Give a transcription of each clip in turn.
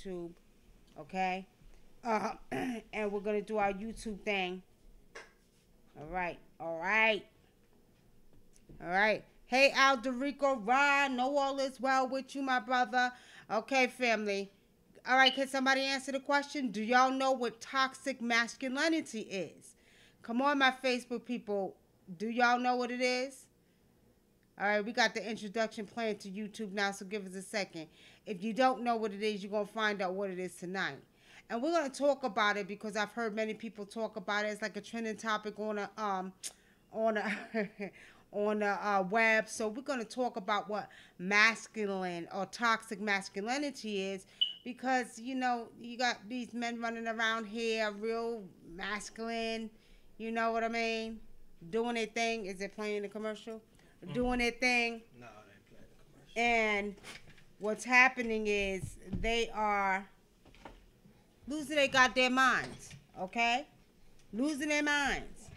YouTube, okay? And we're going to do our YouTube thing. All right, all right, all right. Hey, Alderico Ron, know all is well with you, my brother. Okay, family. All right, can somebody answer the question? Do y'all know what toxic masculinity is? Come on, my Facebook people. Do y'all know what it is? All right, we got the introduction playing to YouTube now, so give us a second. If you don't know what it is, you're going to find out what it is tonight. And we're going to talk about it because I've heard many people talk about it. It's like a trending topic on a on a on a web. So we're going to talk about what masculine or toxic masculinity is, because you know you got these men running around here real masculine. You know what I mean? Doing their thing. Is it playing the commercial? Doing their thing. No, they ain't playing the commercial. And what's happening is they are losing their goddamn minds. Okay? Losing their minds.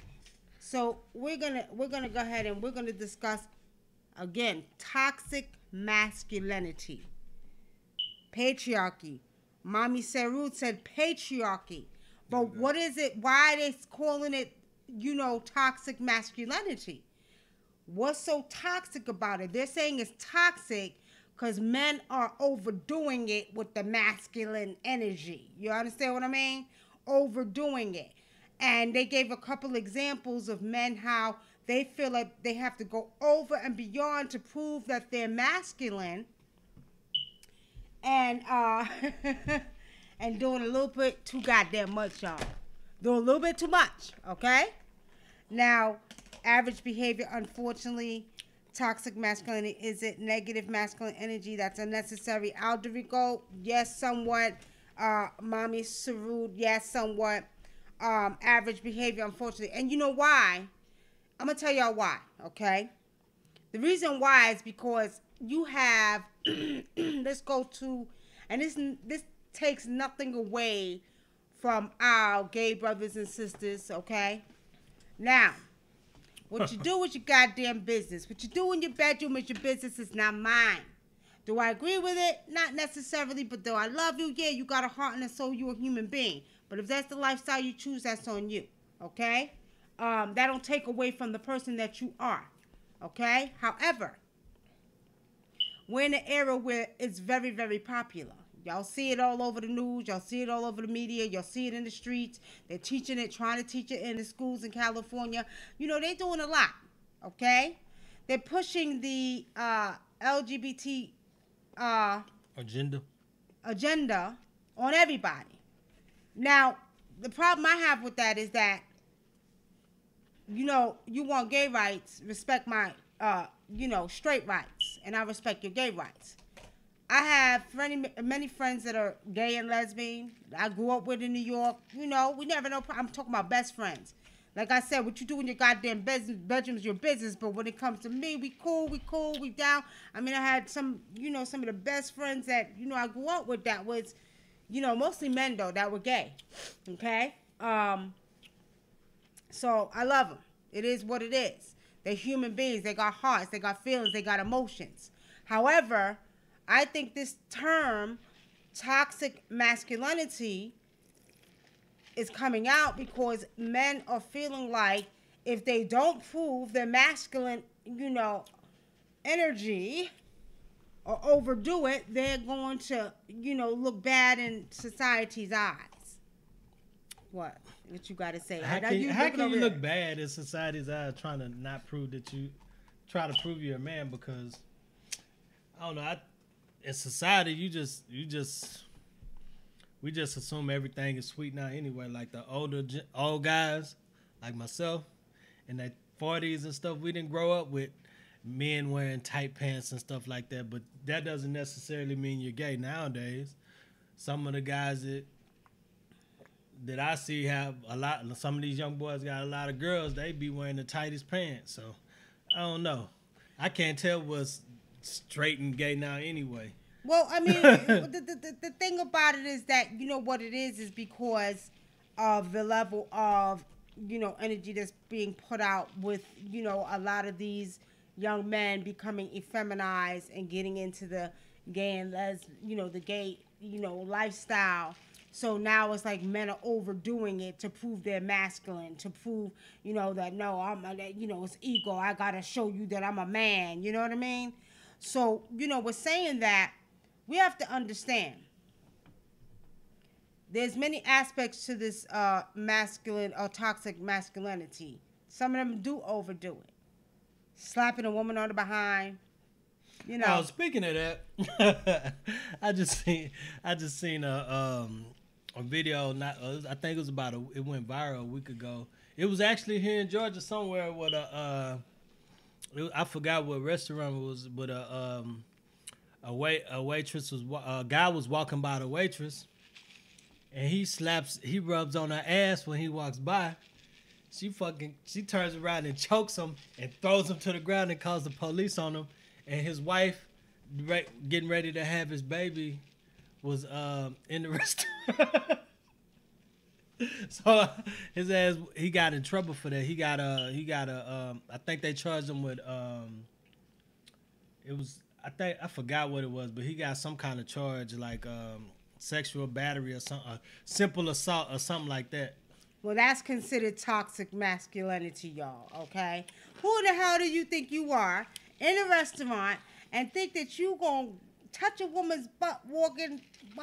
So we're gonna go ahead and we're gonna discuss again toxic masculinity, patriarchy. Mommy Serut said patriarchy, but what is it? Why are they calling it, you know, toxic masculinity? What's so toxic about it? They're saying it's toxic because men are overdoing it with the masculine energy. You understand what I mean? Overdoing it. And they gave a couple examples of men how they feel like they have to go over and beyond to prove that they're masculine. And and doing a little bit too goddamn much, y'all. Doing a little bit too much, okay? Now, average behavior, unfortunately, toxic masculinity, is it negative masculine energy that's unnecessary? Alderico, yes, somewhat. Mommy Sarud, yes, somewhat. Average behavior, unfortunately. And you know why? I'm going to tell y'all why, okay? The reason why is because you have, let's go to, and this takes nothing away from our gay brothers and sisters, okay? Now, what you do is your goddamn business. What you do in your bedroom is your business. It's not mine. Do I agree with it? Not necessarily, but do I love you? Yeah, you got a heart and a soul. You're a human being. But if that's the lifestyle you choose, that's on you, okay? That don't take away from the person that you are, okay? However, we're in an era where it's very, very popular. Y'all see it all over the news. Y'all see it all over the media. Y'all see it in the streets. They're teaching it, trying to teach it in the schools in California. You know, they're doing a lot, okay? They're pushing the LGBT agenda on everybody. Now, the problem I have with that is that, you know, you want gay rights, respect my, you know, straight rights, and I respect your gay rights. I have many friends that are gay and lesbian. I grew up with in New York. You know, we never know. I'm talking about best friends. Like I said, what you do in your goddamn bedroom is your business. But when it comes to me, we cool, we down. I mean, I had some, you know, some of the best friends that, you know, I grew up with that was, you know, mostly men, though, that were gay. Okay? So I love them. It is what it is. They're human beings. They got hearts. They got feelings. They got emotions. However, I think this term, toxic masculinity, is coming out because men are feeling like if they don't prove their masculine, you know, energy or overdo it, they're going to, you know, look bad in society's eyes. What you got to say? How can you look bad in society's eyes trying to not prove that you try to prove you're a man? Because I don't know. In society, we just assume everything is sweet now anyway. Like the old guys, like myself, in their 40s and stuff, we didn't grow up with men wearing tight pants and stuff like that. But that doesn't necessarily mean you're gay nowadays. Some of the guys that I see have a lot. Some of these young boys got a lot of girls. They be wearing the tightest pants. So I don't know. I can't tell what's straight and gay now anyway. Well, I mean, the thing about it is that, you know, what it is because of the level of, you know, energy that's being put out with, you know, a lot of these young men becoming effeminized and getting into the gay and the gay, lifestyle. So now it's like men are overdoing it to prove they're masculine, to prove, that no, it's ego. I gotta show you that I'm a man. You know what I mean? So, we're saying that we have to understand there's many aspects to this masculine or toxic masculinity. Some of them do overdo it. Slapping a woman on the behind. Oh, speaking of that, I just seen a video. I think it was it went viral a week ago. It was actually here in Georgia somewhere with I forgot what restaurant it was, but a waitress a guy was walking by the waitress, and he rubs on her ass when he walks by. She turns around and chokes him and throws him to the ground and calls the police on him. And his wife, getting ready to have his baby, was in the restaurant. So his ass, he got in trouble for that. He got I think they charged him with I forgot what it was, but he got some kind of charge like sexual battery or something, simple assault or something like that. Well, that's considered toxic masculinity, y'all, okay? Who the hell do you think you are in a restaurant and think that you gonna touch a woman's butt while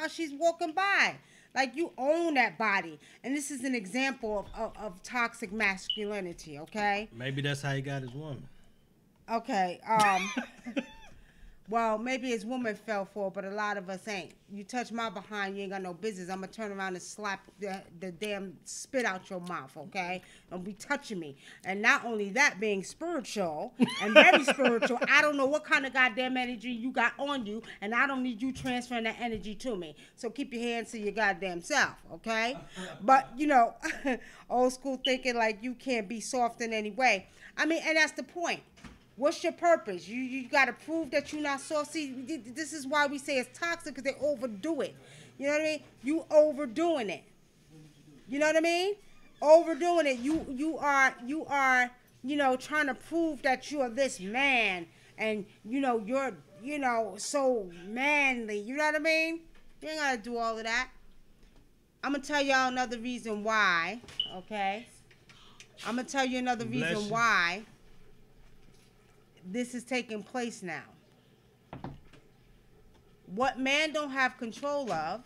she's walking by? Like, you own that body. And this is an example of toxic masculinity, okay? Maybe that's how he got his woman. Okay, well, maybe his woman fell for it, but a lot of us ain't. You touch my behind, you ain't got no business. I'm going to turn around and slap the damn spit out your mouth, okay? Don't be touching me. And not only that, being spiritual and very spiritual, I don't know what kind of goddamn energy you got on you, and I don't need you transferring that energy to me. So keep your hands to your goddamn self, okay? But, old school thinking like you can't be soft in any way. I mean, and that's the point. What's your purpose? You got to prove that you're not soft. See, this is why we say it's toxic, because they overdo it. You know what I mean? You overdoing it. You know what I mean? Overdoing it. You are trying to prove that you are this man, and you're so manly. You know what I mean? You ain't gotta do all of that. I'm gonna tell y'all another reason why. Okay? I'm gonna tell you another reason why this is taking place now. What man don't have control of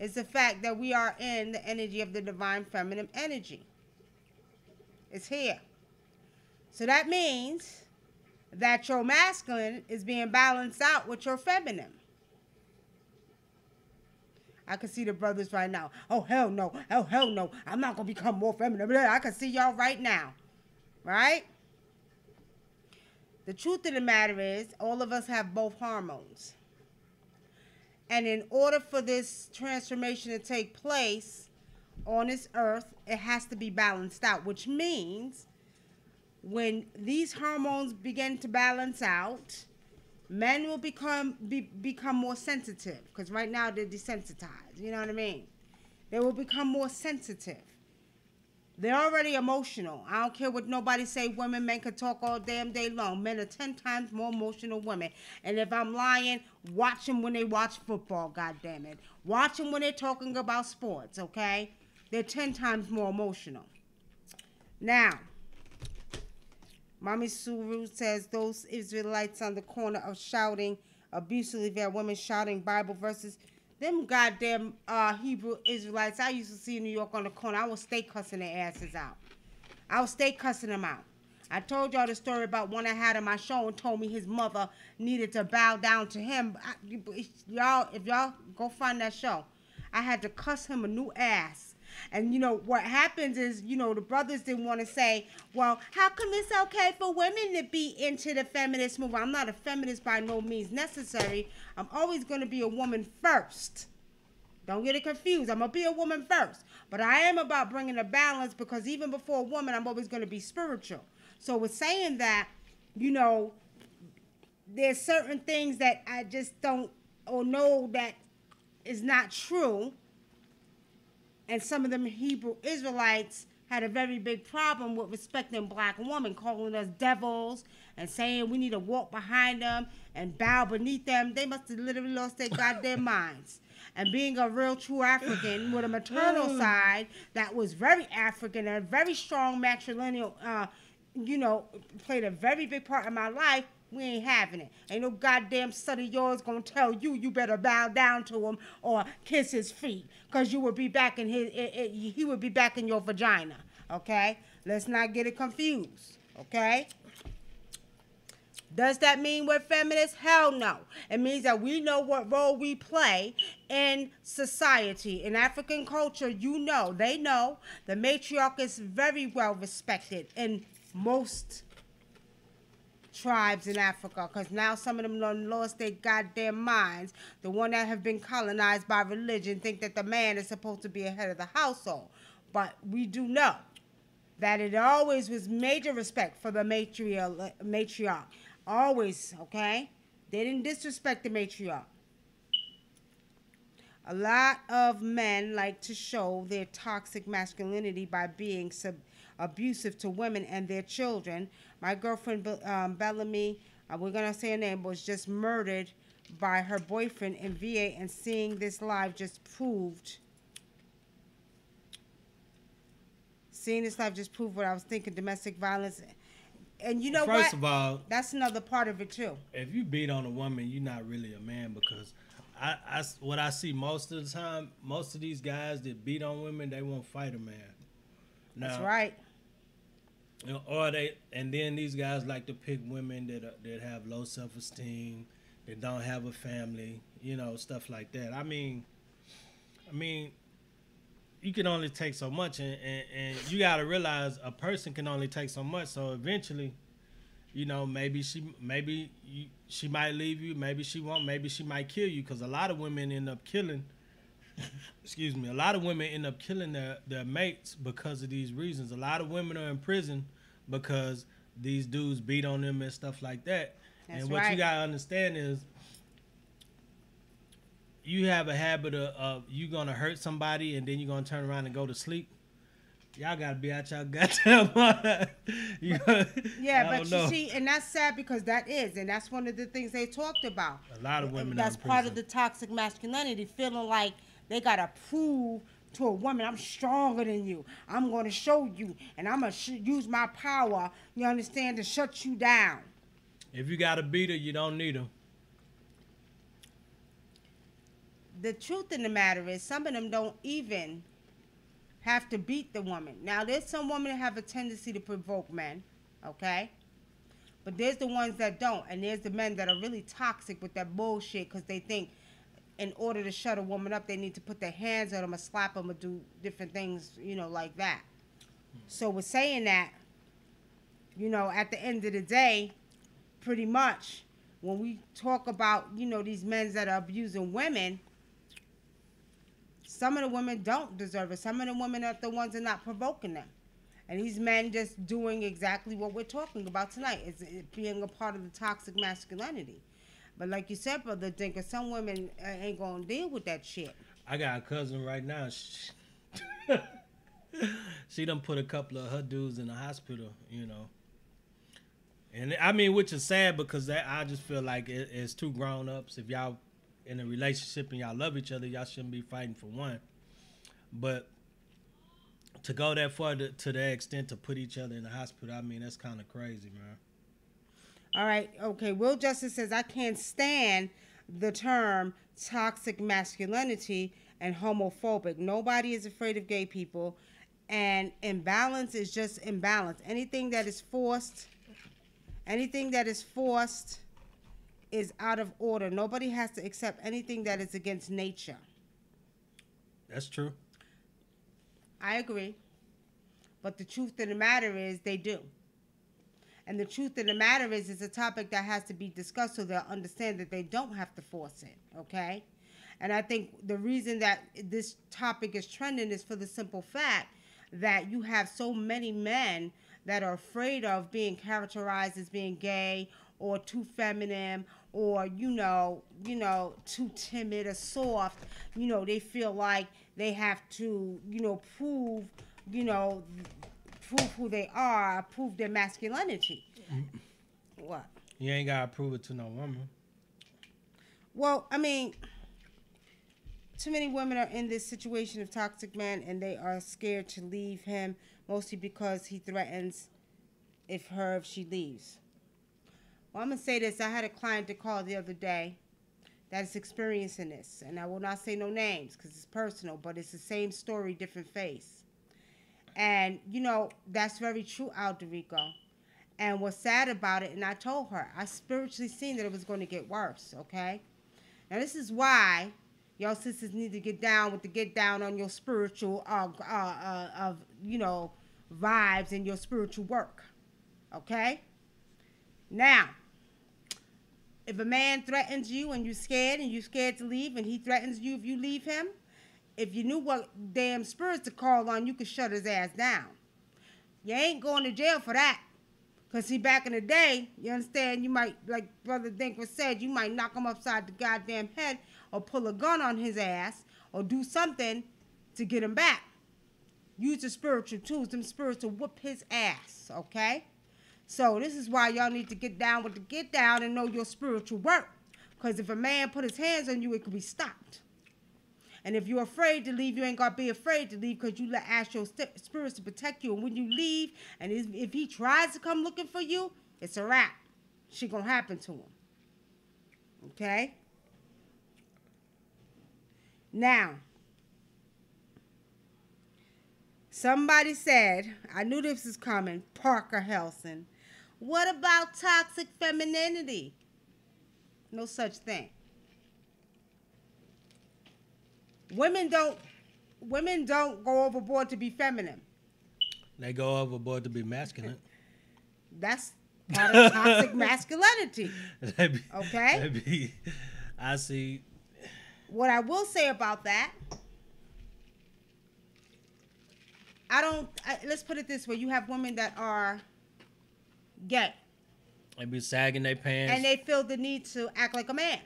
is the fact that we are in the energy of the divine feminine energy. It's here. So that means that your masculine is being balanced out with your feminine. I can see the brothers right now. Oh, hell no. Oh, hell no. I'm not going to become more feminine. I can see y'all right now. Right? The truth of the matter is, all of us have both hormones. And in order for this transformation to take place on this earth, it has to be balanced out, which means when these hormones begin to balance out, men will become more sensitive, because right now they're desensitized. You know what I mean? They will become more sensitive. They're already emotional. I don't care what nobody say. Women, men can talk all damn day long. Men are 10 times more emotional women. And if I'm lying, watch them when they watch football, goddammit. Watch them when they're talking about sports, okay? They're 10 times more emotional. Now, Mommy Suru says those Israelites on the corner of shouting abusively at women, shouting Bible verses. Them goddamn Hebrew Israelites I used to see in New York on the corner, I would stay cussing their asses out. I would stay cussing them out. I told y'all the story about one I had on my show and told me his mother needed to bow down to him. If y'all go find that show, I had to cuss him a new ass. And what happens is, the brothers didn't want to say, well, how come it's okay for women to be into the feminist movement? I'm not a feminist by no means necessary. I'm always going to be a woman first. Don't get it confused. I'm going to be a woman first. But I am about bringing a balance, because even before a woman, I'm always going to be spiritual. So with saying that, there's certain things that I just don't or know that is not true. And some of them Hebrew Israelites had a very big problem with respecting black women, calling us devils and saying we need to walk behind them and bow beneath them. They must have literally lost their goddamn minds. and being a real true African with a maternal side that was very African and a very strong matrilineal, played a very big part in my life. We ain't having it. Ain't no goddamn son of yours gonna tell you better bow down to him or kiss his feet, cause you would be back in he would be back in your vagina. Okay, let's not get it confused. Okay. Does that mean we're feminists? Hell no. It means that we know what role we play in society. In African culture, they know the matriarch is very well respected in most tribes in Africa, because now some of them done lost their goddamn minds. The one that have been colonized by religion think that the man is supposed to be ahead of the household. But we do know that it always was major respect for the matriarch. Always, okay? They didn't disrespect the matriarch. A lot of men like to show their toxic masculinity by being abusive to women and their children. My girlfriend, Bellamy, we're going to say her name, was just murdered by her boyfriend in VA, and seeing this live just proved what I was thinking, domestic violence. And you know what? First of all, that's another part of it too. If you beat on a woman, you're not really a man, because what I see most of the time, most of these guys that beat on women, they won't fight a man. Now, that's right. And then these guys like to pick women that have low self-esteem, that don't have a family, stuff like that. I mean, you can only take so much, and you got to realize a person can only take so much. So eventually, maybe she might leave you, maybe she won't, maybe she might kill you, because a lot of women end up killing. A lot of women end up killing their mates because of these reasons. A lot of women are in prison because these dudes beat on them and stuff like that. That's and what right. you gotta understand is, you have a habit of you gonna hurt somebody and then you're gonna turn around and go to sleep. Y'all gotta be out y'all goddamn mind. Yeah, but you see, and that's sad, because that's one of the things they talked about. A lot of women. That's part of the toxic masculinity, feeling like they gotta prove to a woman, I'm stronger than you. I'm gonna show you, and I'm gonna use my power. You understand, to shut you down. If you got a beater, you don't need her. The truth in the matter is, some of them don't even have to beat the woman. Now, there's some women that have a tendency to provoke men, okay? But there's the ones that don't, and there's the men that are really toxic with that bullshit, because they think in order to shut a woman up, they need to put their hands on them or slap them or do different things, like that. So with saying that, at the end of the day, pretty much, when we talk about, these men that are abusing women, some of the women don't deserve it. Some of the women are the ones that are not provoking them. And these men just doing exactly what we're talking about tonight. It's being a part of the toxic masculinity. But like you said, Brother Dinker, some women ain't going to deal with that shit. I got a cousin right now. She done put a couple of her dudes in the hospital, And I mean, which is sad, because I just feel like it's two grown-ups. If y'all in a relationship and y'all love each other, y'all shouldn't be fighting for one. But to go that far to that extent to put each other in the hospital, I mean, that's kind of crazy, man. All right, okay. Will Justice says, I can't stand the term toxic masculinity and homophobic. Nobody is afraid of gay people, and imbalance is just imbalance. Anything that is forced is out of order. Nobody has to accept anything that is against nature. That's true. I agree. But the truth of the matter is, they do. And the truth of the matter is, it's a topic that has to be discussed so they'll understand that they don't have to force it, okay? And I think the reason that this topic is trending is for the simple fact that you have so many men that are afraid of being characterized as being gay or too feminine or, too timid or soft. They feel like they have to, prove who they are, prove their masculinity. What? You ain't got to prove it to no woman. Well, I mean, too many women are in this situation of toxic men, and they are scared to leave him, mostly because he threatens if she leaves. Well, I'm gonna say this. I had a client to call the other day that is experiencing this, and I will not say no names because it's personal, but it's the same story, different face. And that's very true, Alderico. And what's sad about it, and I told her, I spiritually seen that it was going to get worse. Okay. Now this is why y'all sisters need to get down on your spiritual vibes and your spiritual work. Okay? Now, if a man threatens you and you're scared to leave, and he threatens you if you leave him, if you knew what damn spirits to call on, you could shut his ass down. You ain't going to jail for that. Because, see, back in the day, you understand, you might, like Brother Dinkler said, you might knock him upside the goddamn head or pull a gun on his ass or do something to get him back. Use the spiritual tools, them spirits to whoop his ass, okay? So this is why y'all need to get down with the get down and know your spiritual work. Because if a man put his hands on you, it could be stopped. And if you're afraid to leave, you ain't got to be afraid to leave, because you ask your spirits to protect you. And when you leave, and if he tries to come looking for you, it's a wrap. Shit gonna happen to him. Okay? Now, somebody said, I knew this was coming, Parker Helson. What about toxic femininity? No such thing. Women don't go overboard to be feminine. They go overboard to be masculine. That's part of toxic masculinity. Okay? I see. What I will say about that, let's put it this way. You have women that are gay. They be sagging their pants. And they feel the need to act like a man.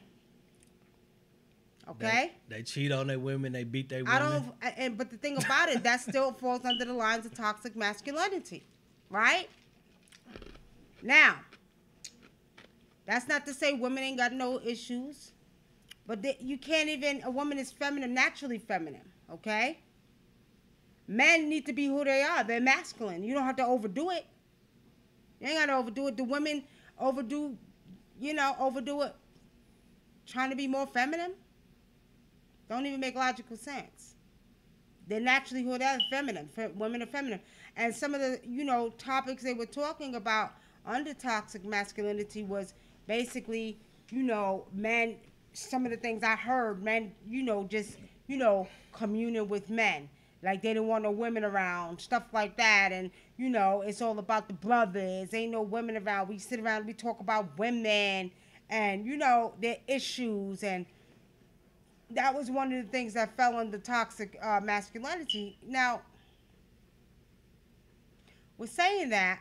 Okay? They cheat on their women. They beat their women. But the thing about it, that still falls under the lines of toxic masculinity. Right? Now, that's not to say women ain't got no issues. But you can't even, a woman is feminine, naturally feminine. Okay? Men need to be who they are. They're masculine. You don't have to overdo it. You ain't got to overdo it. The women overdo it trying to be more feminine. Don't even make logical sense. They're naturally who they are, feminine. Women are feminine. And some of the, topics they were talking about under toxic masculinity was basically, men, some of the things I heard, men, communing with men. Like they didn't want no women around, stuff like that. And, it's all about the brothers. Ain't no women around. We sit around and we talk about women and, their issues. And that was one of the things that fell under toxic masculinity. Now, with saying that,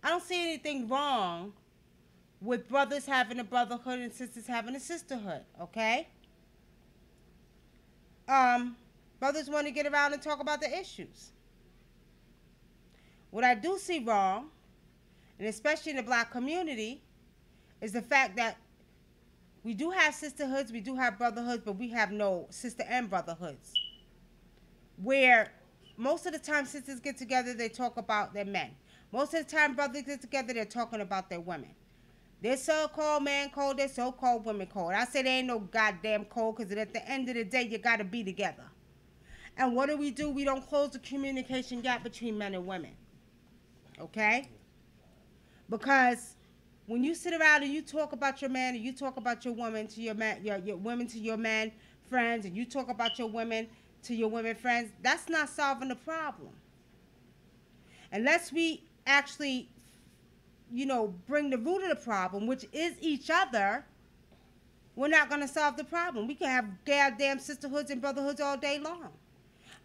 I don't see anything wrong with brothers having a brotherhood and sisters having a sisterhood, okay? Brothers want to get around and talk about the issues. What I do see wrong, and especially in the black community, is the fact that we do have sisterhoods, we do have brotherhoods, but we have no sister and brotherhoods. Where most of the time sisters get together, they talk about their men. Most of the time brothers get together, they're talking about their women. They're so-called man code, they're so-called women code. I say there ain't no goddamn code, because at the end of the day, you got to be together. And what do? We don't close the communication gap between men and women. Okay? Because when you sit around and you talk about your man and you talk about your woman to your man, your women to your man friends, and you talk about your women to your women friends, that's not solving the problem. Unless we actually, bring the root of the problem, which is each other, we're not going to solve the problem. We can have goddamn sisterhoods and brotherhoods all day long.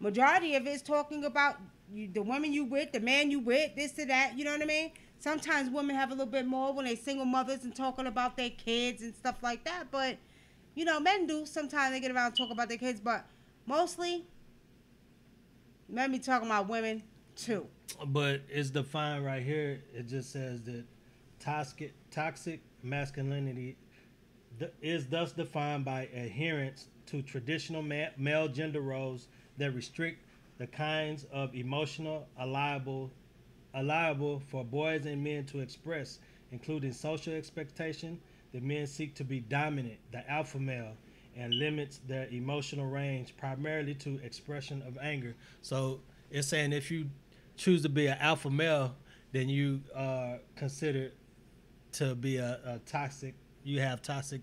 Majority of it is talking about the women you with, the man you with, this and that, you know what I mean? Sometimes women have a little bit more when they single mothers and talking about their kids and stuff like that. But, men do. Sometimes they get around and talk about their kids. But mostly, men be talking about women too. But it's defined right here. It just says that toxic masculinity is thus defined by adherence to traditional male gender roles that restrict the kinds of emotional allowable for boys and men to express, including social expectation. The men seek to be dominant, the alpha male, and limits their emotional range primarily to expression of anger. So it's saying if you choose to be an alpha male, then you are considered to be a toxic. You have toxic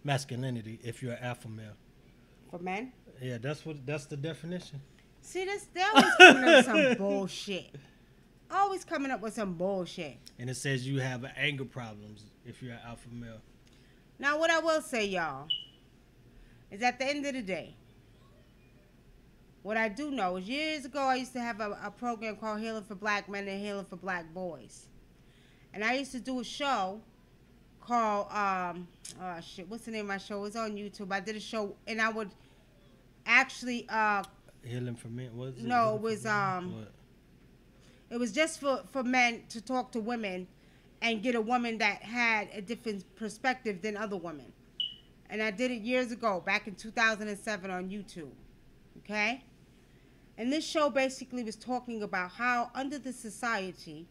masculinity if you're an alpha male. For men? Yeah, that's the definition. See, they're always coming up with some bullshit. Always coming up with some bullshit. And it says you have anger problems if you're an alpha male. Now, what I will say, y'all, is at the end of the day, what I do know is years ago I used to have a program called Healing for Black Men and Healing for Black Boys. And I used to do a show called, what's the name of my show? It was on YouTube. I did a show, and I would actually... Healing for Men? What is it? No, it was... It was just for men to talk to women and get a woman that had a different perspective than other women. And I did it years ago, back in 2007 on YouTube. Okay? And this show basically was talking about how under the society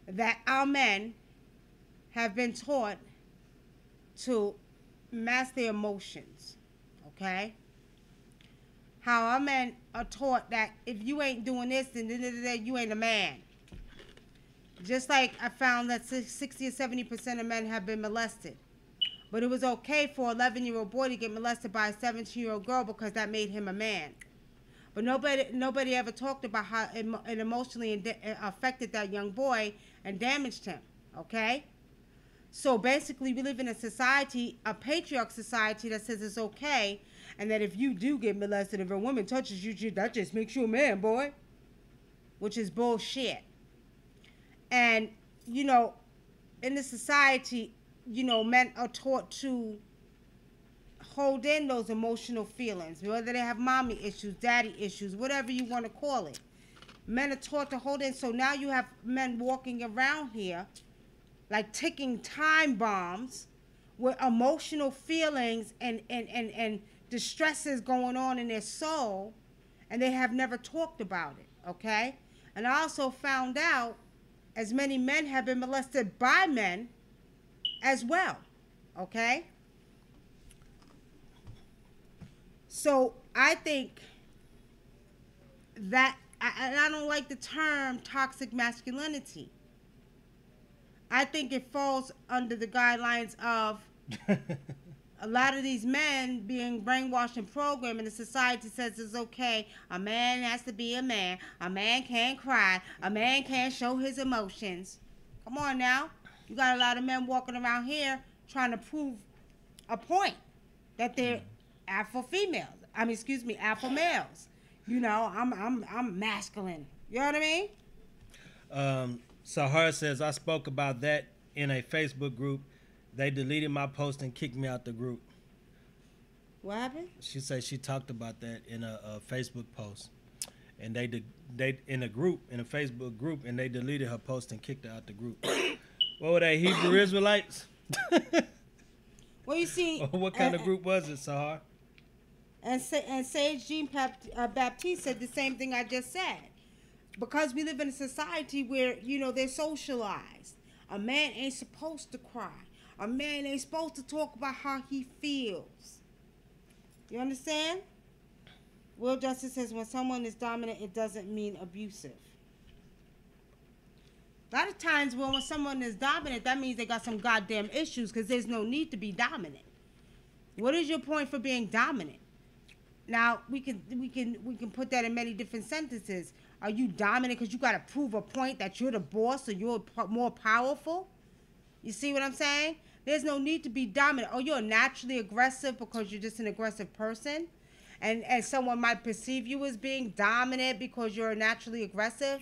that our men have been taught to mask their emotions. Okay? How our men are taught that if you ain't doing this, then you ain't a man. Just like I found that 60 or 70% of men have been molested. But it was okay for an 11-year-old boy to get molested by a 17-year-old girl because that made him a man. But nobody ever talked about how it emotionally affected that young boy and damaged him. Okay? So basically we live in a society, a patriarch society that says it's okay, and that if you do get molested, if a woman touches you, that just makes you a man, boy. Which is bullshit. And, you know, in the society, you know, men are taught to hold in those emotional feelings, whether they have mommy issues, daddy issues, whatever you want to call it. Men are taught to hold in. So now you have men walking around here like ticking time bombs with emotional feelings and distresses going on in their soul, and they have never talked about it, okay? And I also found out as many men have been molested by men as well, okay? So I think that, and I don't like the term toxic masculinity. I think it falls under the guidelines of a lot of these men being brainwashed and programmed, and the society says it's okay. A man has to be a man. A man can't cry. A man can't show his emotions. Come on now. You got a lot of men walking around here trying to prove a point that they're alpha females. Alpha males. You know, I'm masculine. You know what I mean? Sahar says, I spoke about that in a Facebook group. They deleted my post and kicked me out the group. What happened? She said she talked about that in a Facebook post, and they in a Facebook group, and they deleted her post and kicked her out the group. What were they, Hebrew Israelites? Well, you see, what kind of group was it, Sahar? And Sage Jean Baptiste said the same thing I just said. Because we live in a society where, you know, they're socialized. A man ain't supposed to cry. A man ain't supposed to talk about how he feels. You understand? Will Justice says when someone is dominant, it doesn't mean abusive. A lot of times when someone is dominant, that means they got some goddamn issues because there's no need to be dominant. What is your point for being dominant? Now, we can put that in many different sentences. Are you dominant because you got to prove a point that you're the boss or you're more powerful? You see what I'm saying? There's no need to be dominant. Oh, you're naturally aggressive because you're just an aggressive person? And someone might perceive you as being dominant because you're naturally aggressive?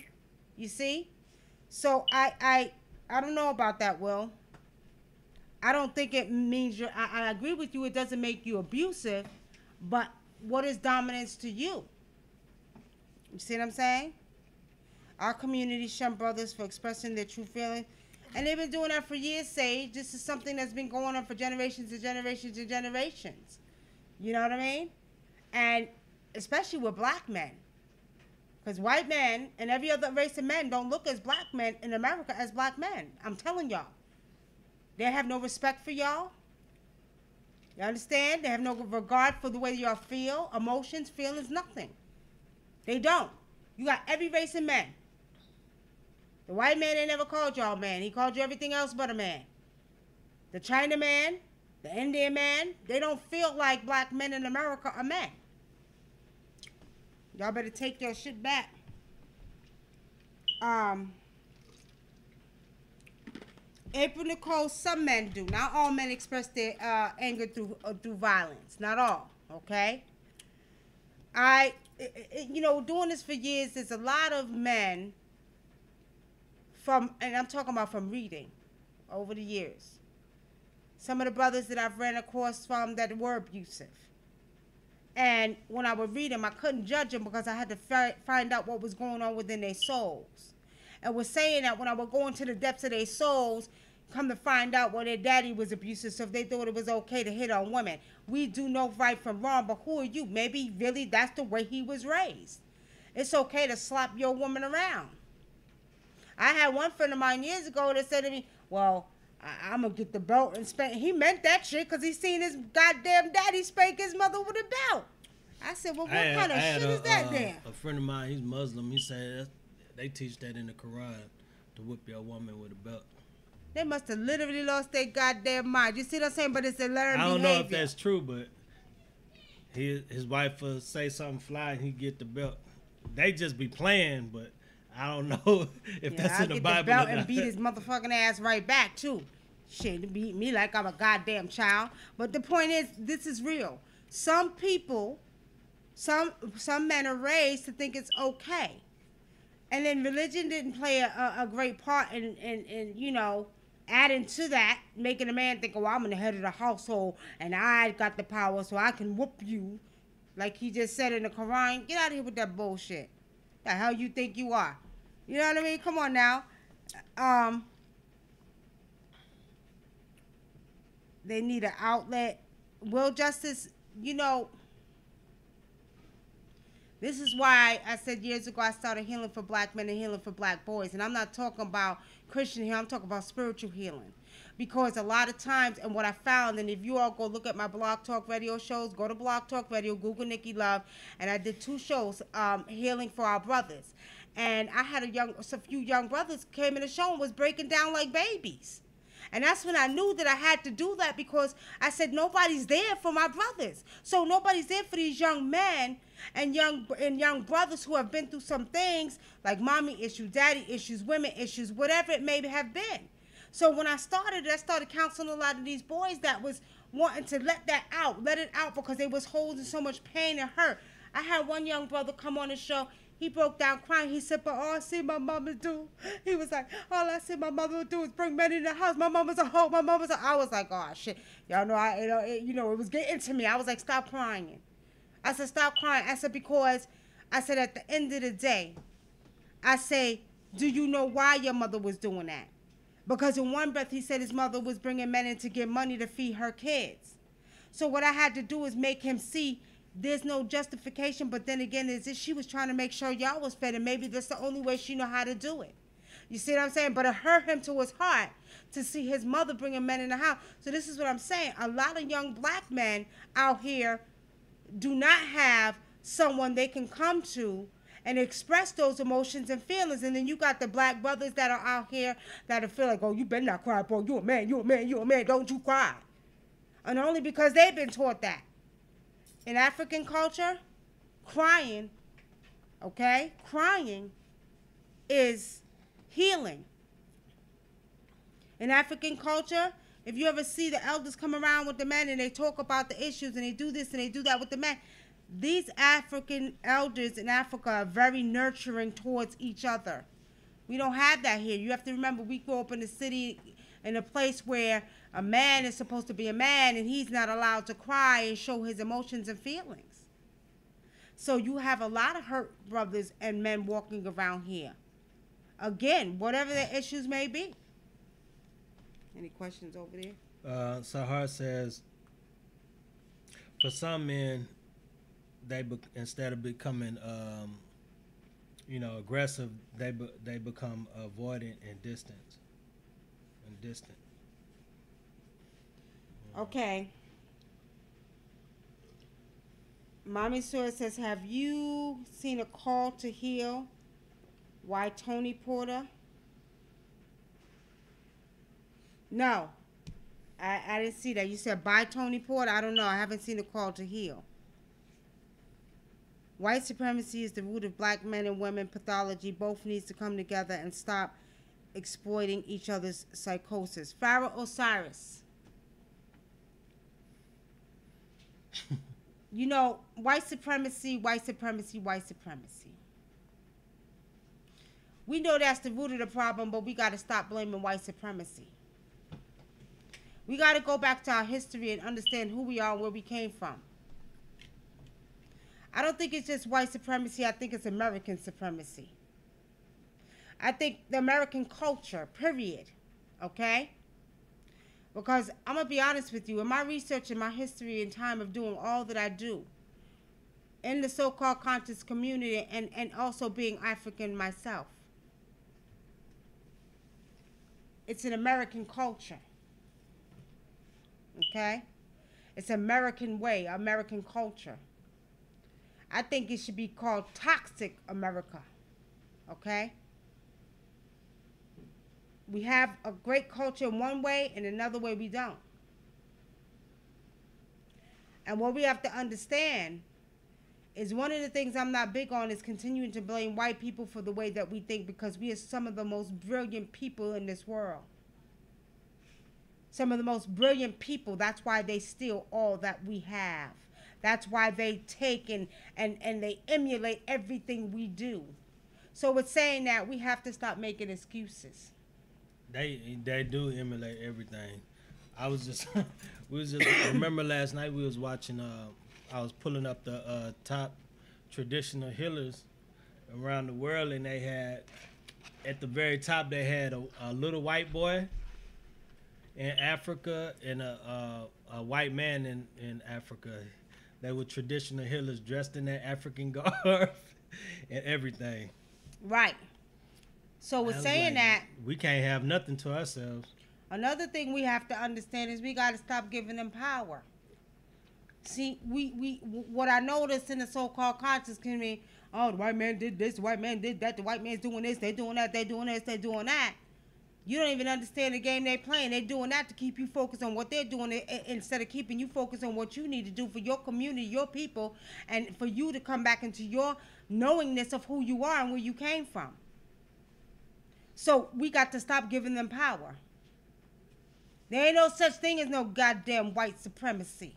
You see? So I don't know about that, Will. I don't think it means you're... I agree with you. It doesn't make you abusive. But what is dominance to you? You see what I'm saying? Our community shun brothers for expressing their true feelings. And they've been doing that for years, Sage. This is something that's been going on for generations and generations and generations. You know what I mean? And especially with black men. Because white men and every other race of men don't look as black men in America as black men. I'm telling y'all. They have no respect for y'all. You understand? They have no regard for the way y'all feel, emotions, feelings, nothing. They don't. You got every race of men. The white man ain't never called y'all man. He called you everything else but a man. The China man, the Indian man, they don't feel like black men in America are men. Y'all better take your shit back. April Nicole, some men do. Not all men express their anger through violence. Not all, okay? Doing this for years, there's a lot of men and I'm talking about from reading over the years. Some of the brothers that I've ran across from that were abusive. And when I would read them, I couldn't judge them because I had to find out what was going on within their souls. And was saying that when I would go into the depths of their souls, come to find out, well, their daddy was abusive, so they thought it was okay to hit on women. We do know right from wrong, but who are you? Maybe really that's the way he was raised. It's okay to slap your woman around. I had one friend of mine years ago that said to me, well, I'm going to get the belt and spank. He meant that shit because he seen his goddamn daddy spank his mother with a belt. I said, well, what kind of shit is that then? A friend of mine, he's Muslim. He said they teach that in the Quran, to whip your woman with a belt. They must have literally lost their goddamn mind. You see what I'm saying? But it's a learned behavior. I don't know if that's true, but his wife will say something fly and he get the belt. They just be playing, but I don't know if that's in the Bible. I'll get the belt and beat his motherfucking ass right back, too. Shit, to beat me like I'm a goddamn child. But the point is, this is real. Some people, some men are raised to think it's okay. And then religion didn't play a great part in adding to that, making a man think, oh, I'm in the head of the household and I got the power so I can whoop you. Like he just said in the Quran. Get out of here with that bullshit. The hell you think you are? You know what I mean? Come on now. They need an outlet. Will justice, this is why I said years ago I started healing for black men and healing for black boys. And I'm not talking about Christian healing. I'm talking about spiritual healing. Because a lot of times, and what I found, and if you all go look at my Blog Talk Radio shows, go to Blog Talk Radio, Google Nicky Love, and I did 2 shows, healing for our brothers. And I had a few young brothers came in the show and was breaking down like babies. And that's when I knew that I had to do that, because I said nobody's there for my brothers. So nobody's there for these young men and young brothers who have been through some things like mommy issues, daddy issues, women issues, whatever it may have been. So when I started counseling a lot of these boys that was wanting to let it out because they was holding so much pain and hurt. I had one young brother come on the show. He broke down crying. He said, but all I see my mama do. He was like, all I see my mother do is bring men in the house. My mama's a hoe. I was like, oh, shit. Y'all know, it was getting to me. I was like, stop crying. I said, stop crying. I said, because I said, at the end of the day, I say, do you know why your mother was doing that? Because in one breath, he said his mother was bringing men in to get money to feed her kids. So what I had to do is make him see there's no justification, but then again, she was trying to make sure y'all was fed, and maybe that's the only way she know how to do it. You see what I'm saying? But it hurt him to his heart to see his mother bringing men in the house. So this is what I'm saying. A lot of young black men out here do not have someone they can come to and express those emotions and feelings. And then you got the black brothers that are out here that feel like, oh, you better not cry, bro. You a man, you a man, you a man. Don't you cry. And only because they've been taught that. In African culture, crying, okay, crying is healing. In African culture, if you ever see the elders come around with the men and they talk about the issues and they do this and they do that with the men, these African elders in Africa are very nurturing towards each other. We don't have that here. You have to remember, we grew up in a city, in a place where a man is supposed to be a man and he's not allowed to cry and show his emotions and feelings. So you have a lot of hurt brothers and men walking around here. Again, whatever their issues may be. Any questions over there? Sahar says, For some men, instead of becoming aggressive, they become avoidant and distant. Okay. Mommy Sora says, have you seen A Call to Heal? Why Tony Porter? No. I didn't see that. You said by Tony Porter? I don't know. I haven't seen A Call to Heal. White supremacy is the root of black men and women pathology. Both needs to come together and stop exploiting each other's psychosis. Pharaoh Osiris. You know, white supremacy, white supremacy, white supremacy. We know that's the root of the problem, but we got to stop blaming white supremacy. We got to go back to our history and understand who we are and where we came from. I don't think it's just white supremacy. I think it's American supremacy. I think the American culture, period. Okay? Because I'm going to be honest with you. In my research and my history and time of doing all that I do in the so-called conscious community and also being African myself, it's an American culture. Okay? It's American way, American culture. I think it should be called toxic America. Okay? We have a great culture in one way, and another way we don't. And what we have to understand is one of the things I'm not big on is continuing to blame white people for the way that we think, because we are some of the most brilliant people in this world. Some of the most brilliant people. That's why they steal all that we have. That's why they take and they emulate everything we do. So it's saying that we have to stop making excuses. They do emulate everything. I was just remember last night we was watching I was pulling up the top traditional healers around the world, and they had at the very top they had a little white boy in Africa and a white man in Africa. They were traditional healers dressed in their African garb and everything. Right. So we're saying that we can't have nothing to ourselves. Another thing we have to understand is we got to stop giving them power. See, we what I noticed in the so-called conscious community, oh, the white man did this, the white man did that, the white man's doing this, they're doing that, they're doing this, they're doing that. You don't even understand the game they're playing. They're doing that to keep you focused on what they're doing instead of keeping you focused on what you need to do for your community, your people, and for you to come back into your knowingness of who you are and where you came from. So we got to stop giving them power. There ain't no such thing as no goddamn white supremacy.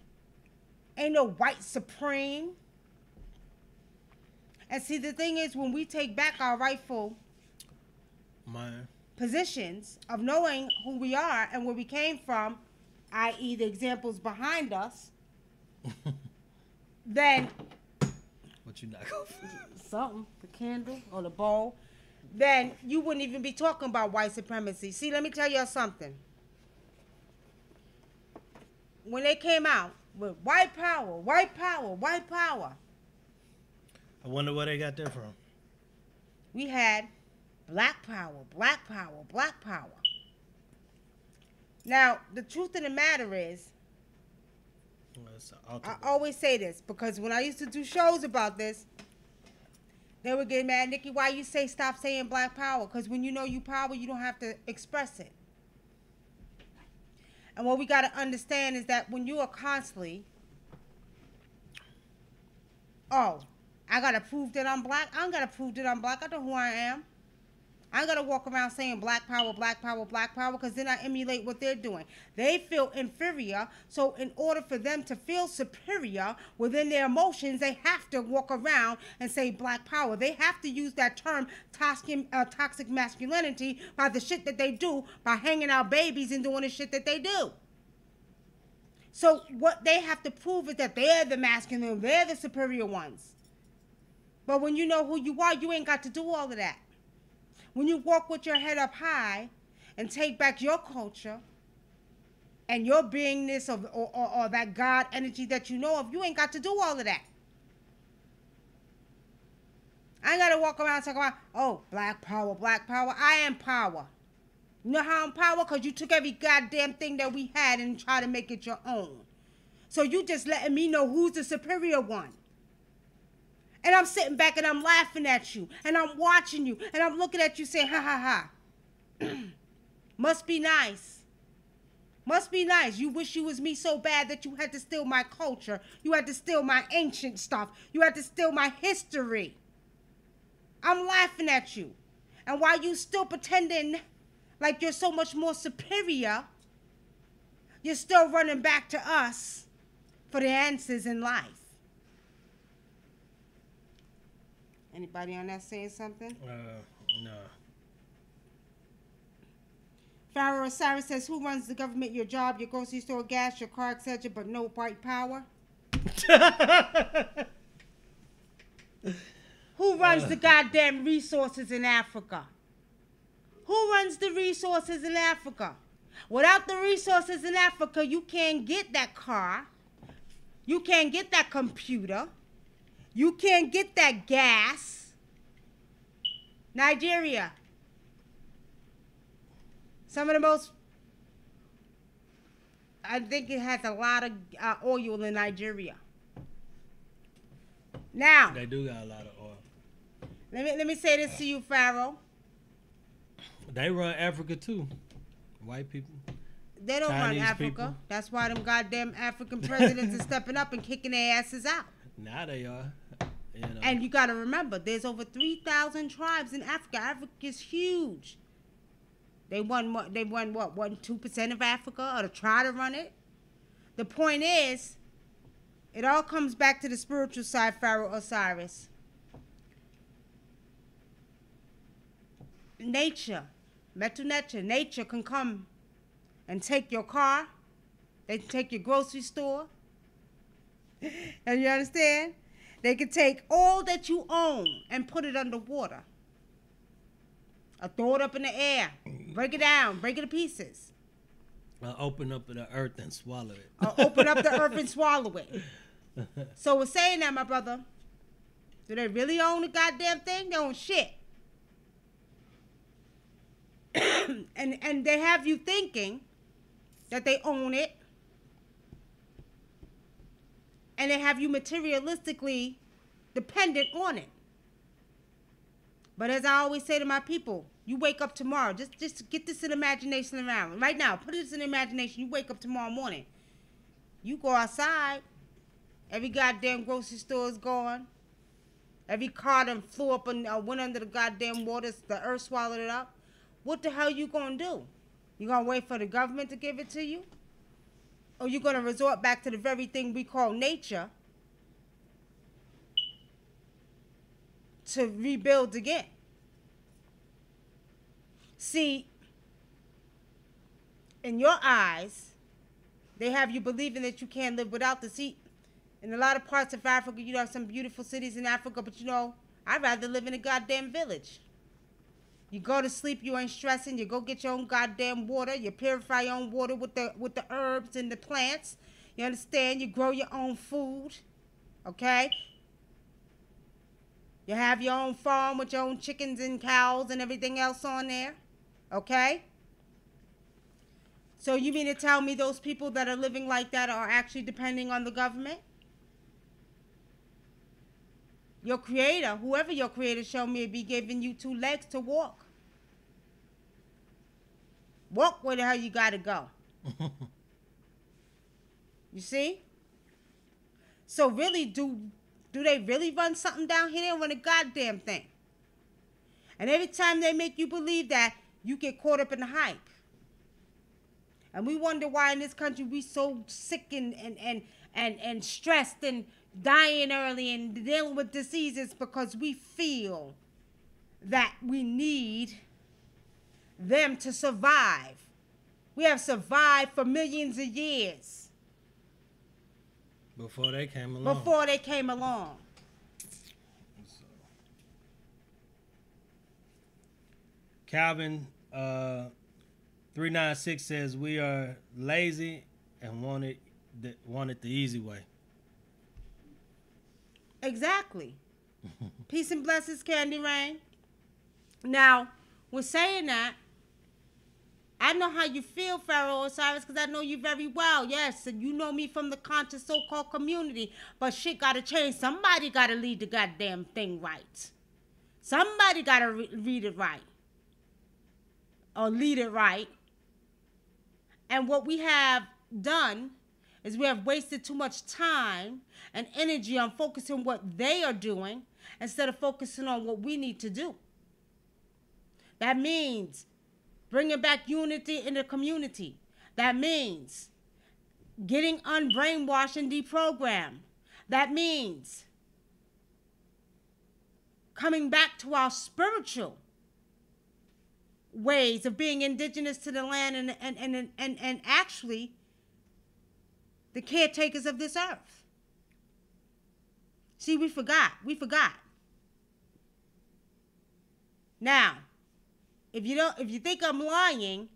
Ain't no white supreme. And see, the thing is, when we take back our rightful positions of knowing who we are and where we came from, i.e. the examples behind us, then what you not going something, the candle or the bowl, then you wouldn't even be talking about white supremacy. See, let me tell you something. When they came out with white power, white power, white power, I wonder where they got that from. We had black power, black power, black power. Now, the truth of the matter is, I always say this, because when I used to do shows about this, they would get mad, Nicky, why you stop saying black power? Because when you know you power, you don't have to express it. And what we got to understand is that when you are constantly, oh, I got to prove that I'm black. I don't got to prove that I'm black. I know who I am. I ain't got to walk around saying black power, black power, black power, because then I emulate what they're doing. They feel inferior, so in order for them to feel superior within their emotions, they have to walk around and say black power. They have to use that term toxic masculinity by the shit that they do, by hanging out babies and doing the shit that they do. So what they have to prove is that they're the masculine, they're the superior ones. But when you know who you are, you ain't got to do all of that. When you walk with your head up high and take back your culture and your beingness of or that God energy that you know of, you ain't got to do all of that. I ain't got to walk around talking about, oh, black power, black power. I am power. You know how I'm power? Because you took every goddamn thing that we had and tried to make it your own. So you just letting me know who's the superior one. And I'm sitting back and I'm laughing at you. And I'm watching you. And I'm looking at you saying, ha, ha, ha. Must be nice. Must be nice. You wish you was me so bad that you had to steal my culture. You had to steal my ancient stuff. You had to steal my history. I'm laughing at you. And while you still pretending like you're so much more superior, you're still running back to us for the answers in life. Anybody on that saying something? No. Pharaoh Osiris says, who runs the government? Your job, your grocery store, gas, your car, etc., but no white power? Who runs the goddamn resources in Africa? Who runs the resources in Africa? Without the resources in Africa, you can't get that car. You can't get that computer. You can't get that gas. Nigeria. Some of the most, I think it has a lot of oil in Nigeria. Now. They do got a lot of oil. Let me say this to you, Pharaoh. They run Africa too. White people. They don't Chinese run Africa. people. That's why them goddamn African presidents are stepping up and kicking their asses out. Now they are. You know. And you got to remember, there's over 3,000 tribes in Africa. Africa is huge. They won what? 2% of Africa, or to try to run it. The point is, it all comes back to the spiritual side, Pharaoh Osiris. Nature, Metu nature can come and take your car. They can take your grocery store. And you understand? They can take all that you own and put it underwater. Or throw it up in the air. Break it down. Break it to pieces. Open up the earth and swallow it. Or open up the earth and swallow it. So we're saying that, my brother. Do they really own the goddamn thing? They own shit. and they have you thinking that they own it. And they have you materialistically dependent on it. But as I always say to my people, you wake up tomorrow. Just get this in imagination around. Right now, put this in imagination. You wake up tomorrow morning. You go outside. Every goddamn grocery store is gone. Every car done flew up and went under the goddamn waters. The earth swallowed it up. What the hell you gonna do? You gonna wait for the government to give it to you? Or you gonna resort back to the very thing we call nature to rebuild again? See, in your eyes, they have you believing that you can't live without the sea. In a lot of parts of Africa, you have some beautiful cities in Africa, but you know, I'd rather live in a goddamn village. You go to sleep, you ain't stressing. You go get your own goddamn water. You purify your own water with the herbs and the plants. You understand? You grow your own food. Okay? You have your own farm with your own chickens and cows and everything else on there. Okay? So you mean to tell me those people that are living like that are actually depending on the government? Your creator, whoever your creator showed me, be giving you 2 legs to walk. Walk where the hell you gotta go. You see? So really, do they really run something down here? They don't run a goddamn thing. And every time they make you believe that, you get caught up in the hype. And we wonder why in this country we so sick and stressed and dying early and dealing with diseases, because we feel that we need them to survive. We have survived for millions of years. Before they came along. Before they came along. Calvin 396 says we are lazy and want it the easy way. Exactly. Peace and blessings, Candy Rain. Now, with saying that, I know how you feel, Pharaoh Osiris, because I know you very well. Yes, and you know me from the conscious so-called community. But shit got to change. Somebody got to lead the goddamn thing right. Somebody got to read it right. Or lead it right. And what we have done is we have wasted too much time and energy on focusing on what they are doing instead of focusing on what we need to do. That means bringing back unity in the community. That means getting unbrainwashed and deprogrammed. That means coming back to our spiritual ways of being indigenous to the land and actually the caretakers of this earth. See, we forgot. Now, if you think I'm lying,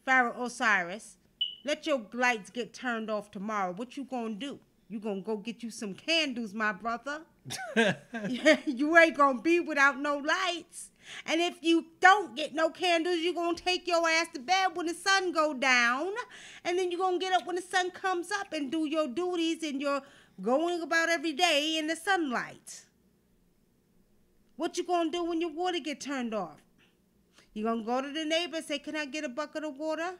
Pharaoh Osiris, let your lights get turned off tomorrow. What you gonna do? You gonna go get you some candles, my brother. You ain't gonna be without no lights. And if you don't get no candles, you're gonna take your ass to bed when the sun go down. And then you're gonna get up when the sun comes up and do your duties and your going about every day in the sunlight. What you gonna do when your water get turned off? You gonna go to the neighbor and say, can I get a bucket of water?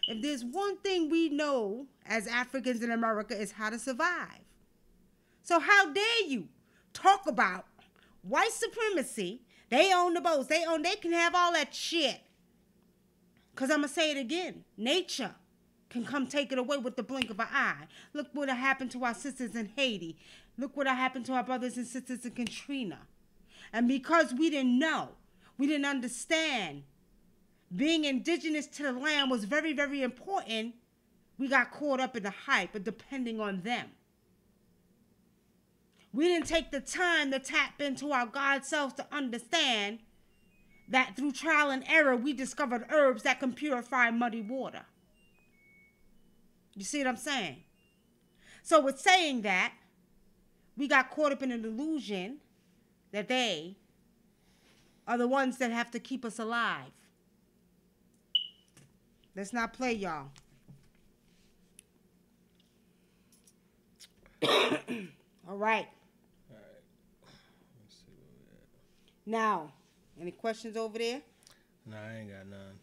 If there's one thing we know as Africans in America is how to survive. So how dare you talk about white supremacy? They own the boats. They can have all that shit. Because I'm going to say it again. Nature can come take it away with the blink of an eye. Look what happened to our sisters in Haiti. Look what happened to our brothers and sisters in Katrina. And because we didn't know, we didn't understand, being indigenous to the land was very, very important, we got caught up in the hype of depending on them. We didn't take the time to tap into our God selves to understand that through trial and error, we discovered herbs that can purify muddy water. You see what I'm saying? So with saying that, we got caught up in an illusion that they are the ones that have to keep us alive. Let's not play, y'all. All right. Let's see where we at. Now, any questions over there? Nah, I ain't got none.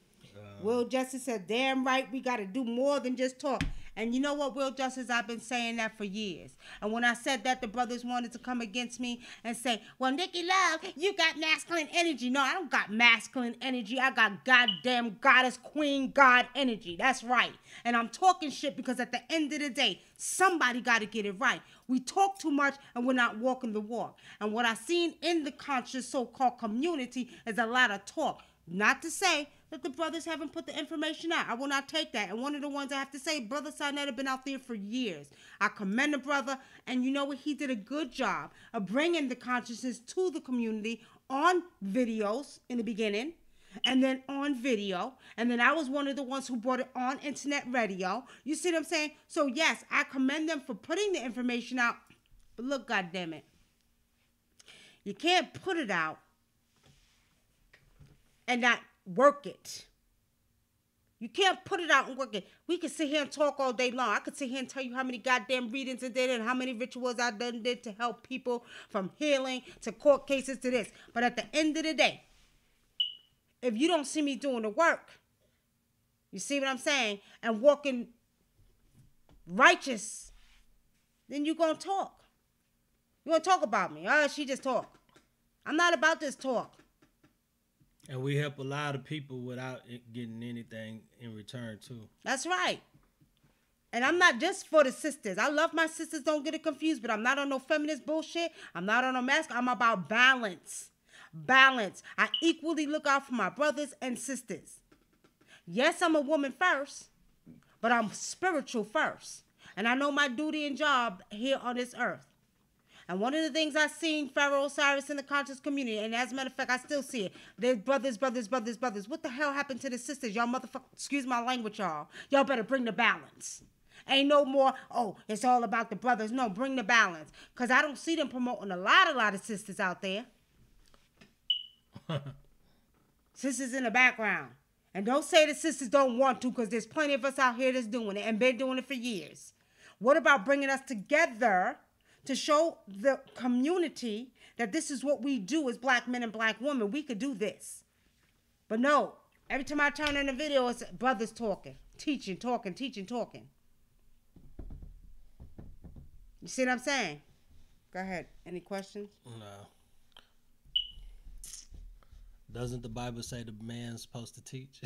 Will Justice said, damn right, we got to do more than just talk. And you know what, Will Justice, I've been saying that for years. And when I said that, the brothers wanted to come against me and say, well, Nicky Love, you got masculine energy. No, I don't got masculine energy. I got goddamn goddess, queen, God energy. That's right. And I'm talking shit because at the end of the day, somebody got to get it right. We talk too much and we're not walking the walk. And what I've seen in the conscious so-called community is a lot of talk. Not to say that the brothers haven't put the information out. I will not take that. And one of the ones I have to say, Brother Sinetta have been out there for years. I commend the brother. And you know what? He did a good job of bringing the consciousness to the community on videos in the beginning. And then on video. And then I was one of the ones who brought it on internet radio. You see what I'm saying? So yes, I commend them for putting the information out. But look, goddammit. You can't put it out and not work it. You can't put it out and work it. We can sit here and talk all day long. I could sit here and tell you how many goddamn readings I did and how many rituals I did to help people from healing to court cases to this. But at the end of the day, if you don't see me doing the work, you see what I'm saying, and walking righteous, then you're going to talk. You're going to talk about me. Oh, she just talk. I'm not about this talk. And we help a lot of people without getting anything in return, too. That's right. And I'm not just for the sisters. I love my sisters, don't get it confused, but I'm not on no feminist bullshit. I'm not on no mask. I'm about balance. Balance. I equally look out for my brothers and sisters. Yes, I'm a woman first, but I'm spiritual first. And I know my duty and job here on this earth. And one of the things I seen Pharaoh Osiris in the conscious community, and as a matter of fact, I still see it. There's brothers. What the hell happened to the sisters? Y'all motherfucker, excuse my language, y'all. Y'all better bring the balance. Ain't no more, oh, it's all about the brothers. No, bring the balance. Because I don't see them promoting a lot of sisters out there. Sisters in the background. And don't say the sisters don't want to, because there's plenty of us out here that's doing it, and been doing it for years. What about bringing us together to show the community that this is what we do as black men and black women? We could do this. But no, every time I turn on the video, it's brothers talking, teaching. You see what I'm saying? Go ahead. Any questions? No. Doesn't the Bible say the man's supposed to teach?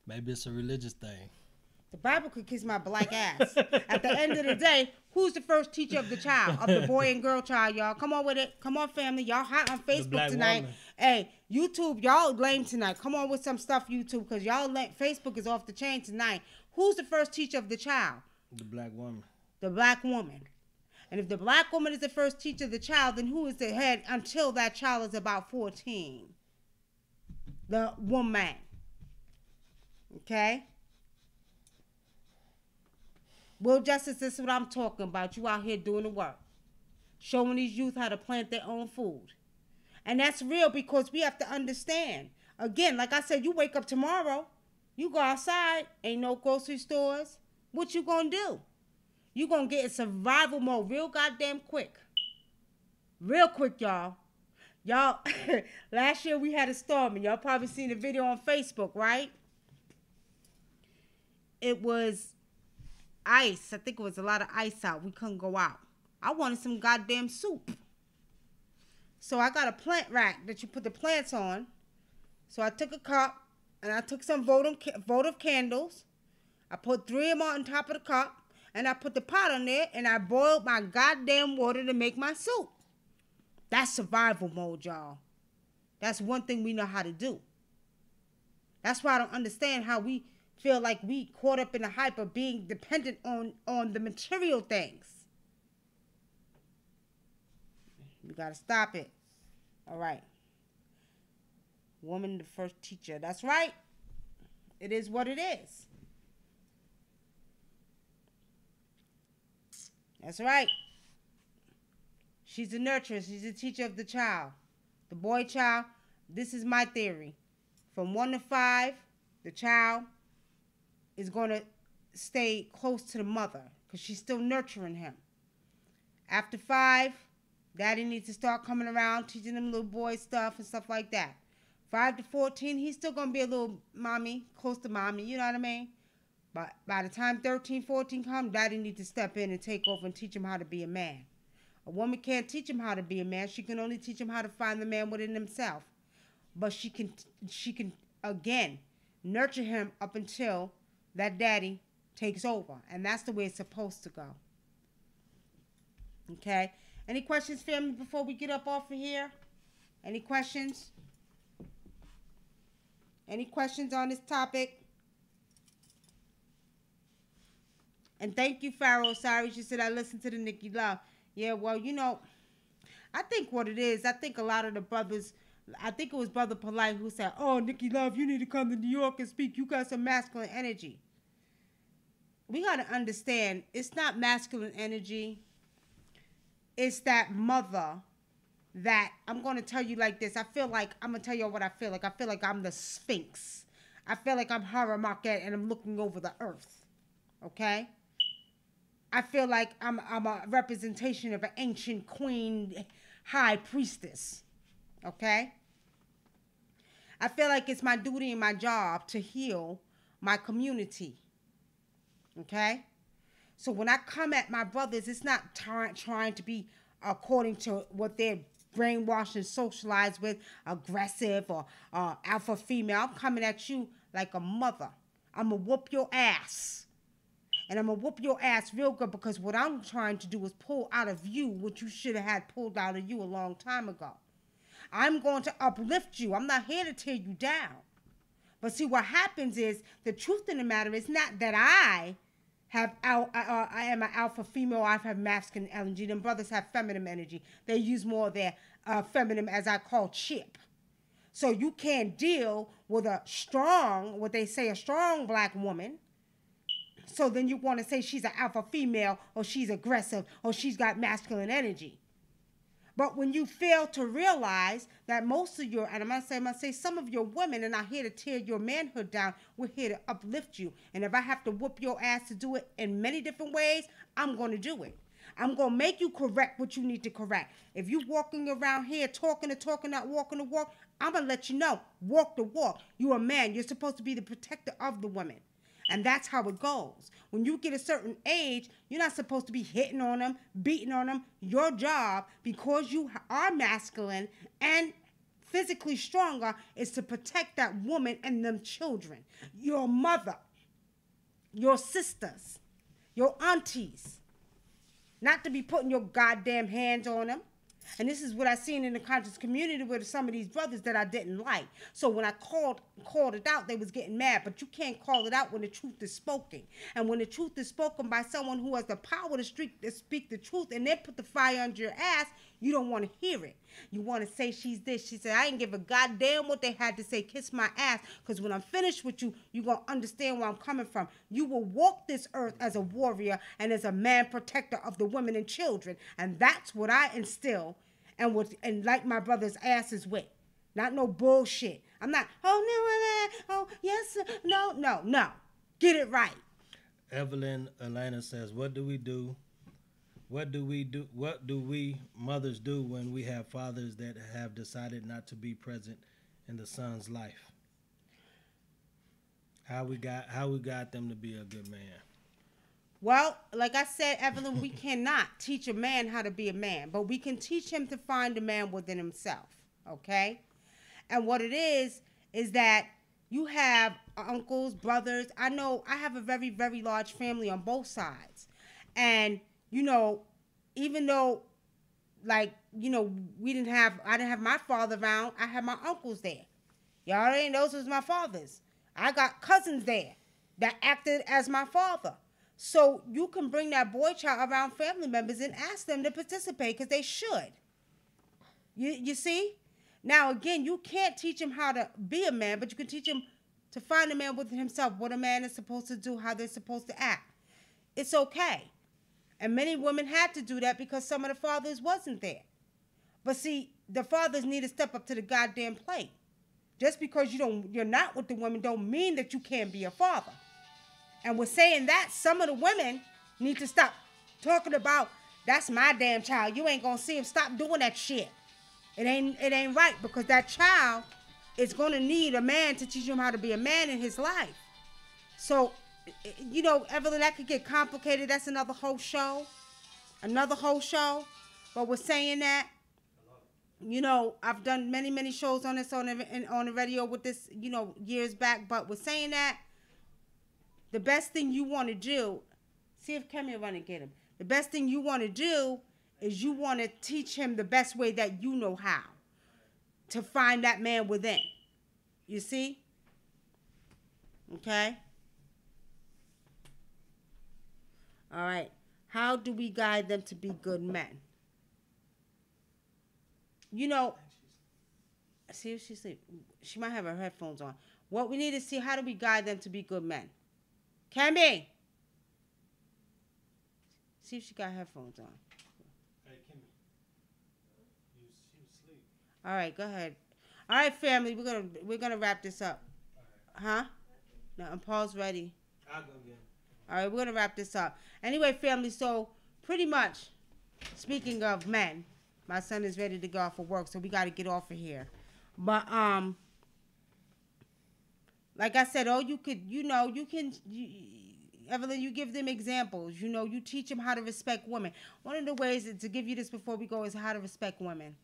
Maybe it's a religious thing. The Bible could kiss my black ass. At the end of the day, who's the first teacher of the child? Of the boy and girl child, y'all. Come on with it. Come on, family. Y'all hot on Facebook tonight. Woman. Hey, YouTube, y'all lame tonight. Come on with some stuff, YouTube, because y'all Facebook is off the chain tonight. Who's the first teacher of the child? The black woman. The black woman. And if the black woman is the first teacher of the child, then who is the head until that child is about 14? The woman. Okay? Will Justice, this is what I'm talking about. You out here doing the work. Showing these youth how to plant their own food. And that's real, because we have to understand. Again, like I said, you wake up tomorrow. You go outside. Ain't no grocery stores. What you gonna do? You gonna get in survival mode real goddamn quick. Real quick, y'all. Y'all, last year we had a storm, and y'all probably seen the video on Facebook, right? It was ice. I think it was a lot of ice out. We couldn't go out. I wanted some goddamn soup. So I got a plant rack that you put the plants on. So I took a cup, and I took some votive candles. I put 3 of them on top of the cup. And I put the pot on there, and I boiled my goddamn water to make my soup. That's survival mode, y'all. That's one thing we know how to do. That's why I don't understand how we feel like we caught up in the hype of being dependent on the material things. We got to stop it. All right. Woman, the first teacher. That's right. It is what it is. That's right. She's a nurturer. She's a teacher of the child. The boy child, this is my theory. From 1 to 5, the child is going to stay close to the mother because she's still nurturing him. After 5, daddy needs to start coming around, teaching them little boy stuff and stuff like that. 5 to 14, he's still going to be a little mommy, close to mommy, you know what I mean? But by the time 13, 14 come, daddy needs to step in and take over and teach him how to be a man. A woman can't teach him how to be a man. She can only teach him how to find the man within himself. But she can again, nurture him up until that daddy takes over. And that's the way it's supposed to go. Okay? Any questions, family, before we get up off of here? Any questions? Any questions on this topic? And thank you, Pharaoh Osiris. You said I listened to the Nicky Love. Yeah, well, you know, I think what it is, I think a lot of the brothers, I think it was Brother Polite who said, oh, Nicky Love, you need to come to New York and speak. You got some masculine energy. We got to understand, it's not masculine energy. It's that mother that, I'm going to tell you like this. I feel like, I'm going to tell you what I feel like. I feel like I'm the Sphinx. I feel like I'm Hara Market and I'm looking over the earth. Okay? I feel like I'm a representation of an ancient queen, high priestess. Okay? I feel like it's my duty and my job to heal my community. Okay? So when I come at my brothers, it's not trying to be according to what they're brainwashed and socialized with, aggressive or alpha female. I'm coming at you like a mother. I'm going to whoop your ass. And I'm going to whoop your ass real good, because what I'm trying to do is pull out of you what you should have had pulled out of you a long time ago. I'm going to uplift you. I'm not here to tear you down. But see, what happens is, the truth in the matter is not that I I am an alpha female. I have masculine energy. Them brothers have feminine energy. They use more of their feminine, as I call, chip. So you can't deal with a strong, what they say, a strong black woman. So then you want to say she's an alpha female, or she's aggressive, or she's got masculine energy. But when you fail to realize that most of your, and I'm gonna say some of your women are not here to tear your manhood down. We're here to uplift you. And if I have to whoop your ass to do it in many different ways, I'm gonna do it. I'm gonna make you correct what you need to correct. If you walking around here talking the talk and not walking the walk, I'm gonna let you know, walk the walk. You're a man. You're supposed to be the protector of the woman. And that's how it goes. When you get a certain age, you're not supposed to be hitting on them, beating on them. Your job, because you are masculine and physically stronger, is to protect that woman and them children. Your mother, your sisters, your aunties. Not to be putting your goddamn hands on them. And this is what I seen in the conscious community with some of these brothers that I didn't like. So when I called it out, they was getting mad. But you can't call it out when the truth is spoken. And when the truth is spoken by someone who has the power to speak the truth and then put the fire under your ass, you don't want to hear it. You want to say she's this. She said, I didn't give a goddamn what they had to say. Kiss my ass. Because when I'm finished with you, you're going to understand where I'm coming from. You will walk this earth as a warrior and as a man protector of the women and children. And that's what I instill and like my brother's asses with. Not no bullshit. I'm not, oh, yes, no. Get it right. Evelyn Elena says, what do we do? What do we mothers do when we have fathers that have decided not to be present in the son's life? How we got them to be a good man? Well, like I said, Evelyn, we cannot teach a man how to be a man, but we can teach him to find a man within himself, okay? And what it is that you have uncles, brothers. I know I have a very, very large family on both sides. And, you know, even though, like, you know, I didn't have my father around, I had my uncles there. Y'all already know those was my fathers. I got cousins there that acted as my father. So you can bring that boy child around family members and ask them to participate because they should. You see? Now, again, you can't teach him how to be a man, but you can teach him to find a man within himself, what a man is supposed to do, how they're supposed to act. It's okay. And many women had to do that because some of the fathers wasn't there. But see, the fathers need to step up to the goddamn plate. Just because you're not with the women don't mean that you can't be a father. And with saying that, some of the women need to stop talking about, that's my damn child. You ain't gonna see him. Stop doing that shit. It ain't right, because that child is gonna need a man to teach him how to be a man in his life. So, you know, Evelyn, that could get complicated. That's another whole show. But with saying that, you know, I've done many, many shows on this on the radio with this, you know, years back. But with saying that, the best thing you want to do, see if Kemi will run and get him. The best thing you want to do is you want to teach him the best way that you know how to find that man within. You see? Okay? All right. How do we guide them to be good men? You know, see if she's asleep. She might have her headphones on. What we need to see, how do we guide them to be good men? Kimmy! See if she got headphones on. Hey, Kimmy. She was asleep. All right, go ahead. All right, family, we're gonna wrap this up. All right. Huh? No, and Paul's ready. I'll go again. All right, we're gonna wrap this up. Anyway, family, so pretty much, speaking of men, my son is ready to go off for work, so we got to get off of here. But like I said, Evelyn, you give them examples. You know, you teach them how to respect women. One of the ways to give you this before we go is how to respect women,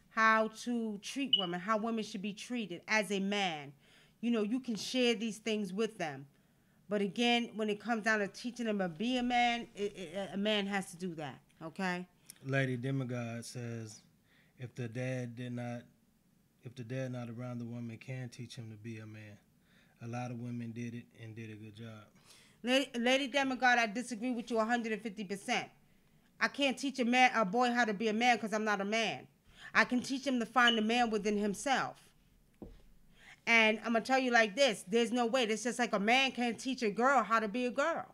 how to treat women, how women should be treated as a man. You know, you can share these things with them. But again, when it comes down to teaching them to be a man, a man has to do that, okay? Lady Demigod says, if the dad not around, the woman can teach him to be a man. A lot of women did it and did a good job. Lady Demigod, I disagree with you 150%. I can't teach a boy how to be a man because I'm not a man. I can teach him to find the man within himself. And I'm going to tell you like this. There's no way. It's just like a man can't teach a girl how to be a girl.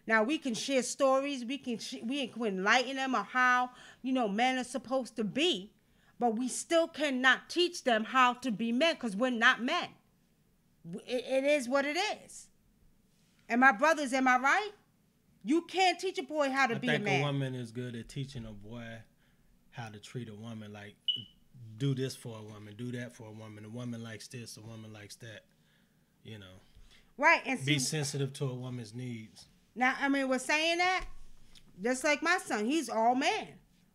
Now, we can share stories. We can enlighten them on how, men are supposed to be. But we still cannot teach them how to be men because we're not men. It is what it is. And my brothers, am I right? You can't teach a boy how to be a man. I think a woman is good at teaching a boy how to treat a woman. Like, do this for a woman, do that for a woman. A woman likes this, a woman likes that. Right. And be sensitive to a woman's needs. Now, we're saying that, just like my son, he's all man.